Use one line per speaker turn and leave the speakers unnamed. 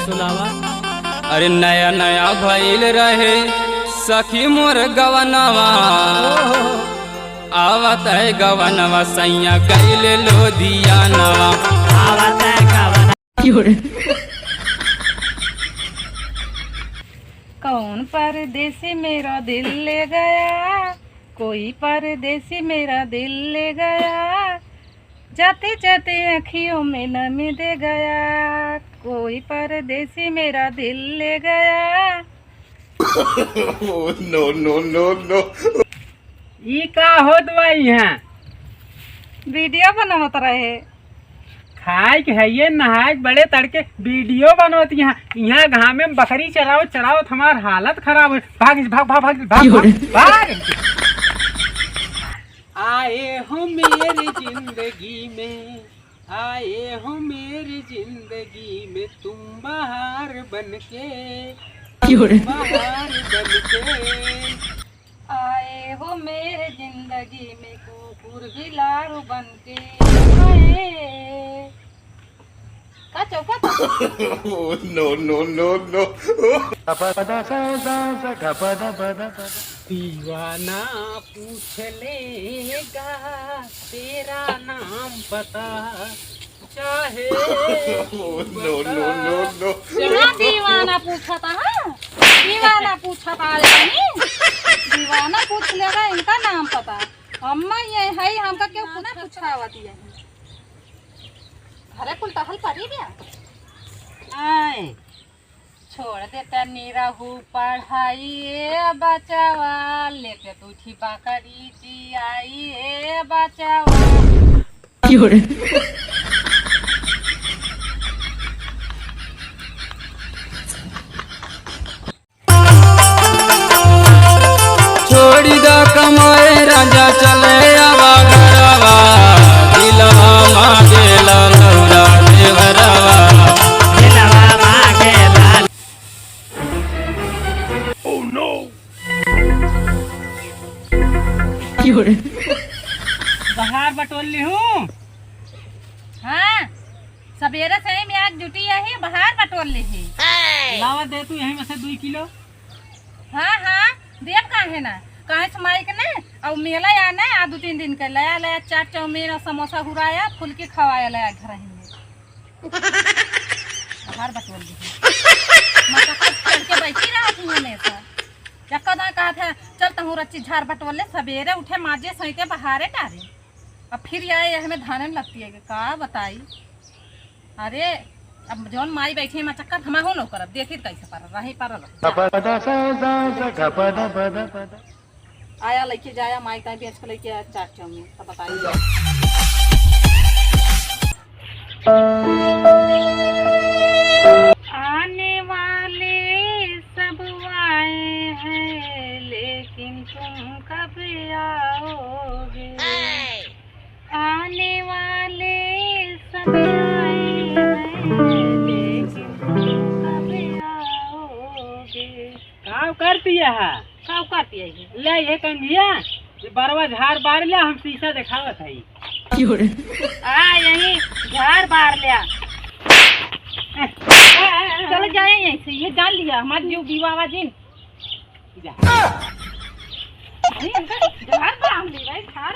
सुनावा।
अरे नया नया भइल रहे सखी मोर गवनवा, आवत है गवनवा सैया गइल लोधियानवा।
आवत है गवनवा।
कौन परदेसी मेरा दिल ले गया, कोई परदेसी मेरा दिल ले गया, जाते जाते अखियों में नमी दे गया, कोई परदेसी मेरा दिल ले गया।
No no no no.
ई का होत बाई है?
वीडियो बनावत रहे।
खाए के है ये नहाए बड़े तड़के वीडियो बनवती हैं। यहाँ घाम में बकरी चराओ चराओ हमार हालत खराब है। भाग भाग भाग भाग भाग भाग। आए हो मेरी जिंदगी में, आए हो मेरी जिंदगी में तुम बहार बनके, बहार बनके
आए हो मेरे जिंदगी में कुकुर बिलारू बनके। का चौका
नो नो नो नो।
दीवाना पूछ लेगा तेरा नाम पता, चाहे
नो नो नो नो।
दीवाना पूछा था। हाँ दीवाना पूछा था। दीवाना पूछ लेगा इनका नाम पता। अम्मा ये है हमका क्यों पूछा आवती है। घरे कुल टहल पड़ी गया। आए छोड़ देता निरहू पढ़ाई बचावा, लेके तू ठिपा करी जी आई बचावा।
छोड़ी दा कमाए राजा चले आवा घरवा, दिलवा मांगेला लौरा देवरवा।
दिलवा मांगेला।
Oh no.
बाहर बटोल ली हूँ।
हाँ सवेरे से ही मैं आज जुटी है बाहर बटोल ली थी।
लावा दे तू यहीं में से 2 किलो।
हाँ हाँ देव काहे ना काहे समाई के ना और मेला आना आ 2-3 दिन के लया लया चाट चाउमीन और समोसा हुराया फुलकी खवाया लया घर ही में बाहर बटोल दी। मैं तो कब चल के बैठी रहा थी हमेशा। जक्का ना कहा था चल तहु रच्ची झाड़ बटोल ले। सवेरे उठे माजे सईते बाहरे टारे और फिर आए हमें धाने लगती है का बताई। अरे अब जौन माई बैठी मैं चक्कर थमा हो नो करब देखी कैसे पर रही पर आया लेके जाया माई का बेच के लेके आया चाट चाउमीन तो बताइए। आने वाले सब आए हैं लेकिन तुम कब आओगे, आने वाले सब आए हैं लेकिन तुम कब आओगे।
काम करती है
का करती है
ले ये कंघिया ये बरवा झाड़ बार लिया हम शीशा दिखावत है।
यही झाड़ बार लिया चल जाए यहीं से ये जान लिया हमारे जो बीवावा जिन झाड़ बार ली भाई झाड़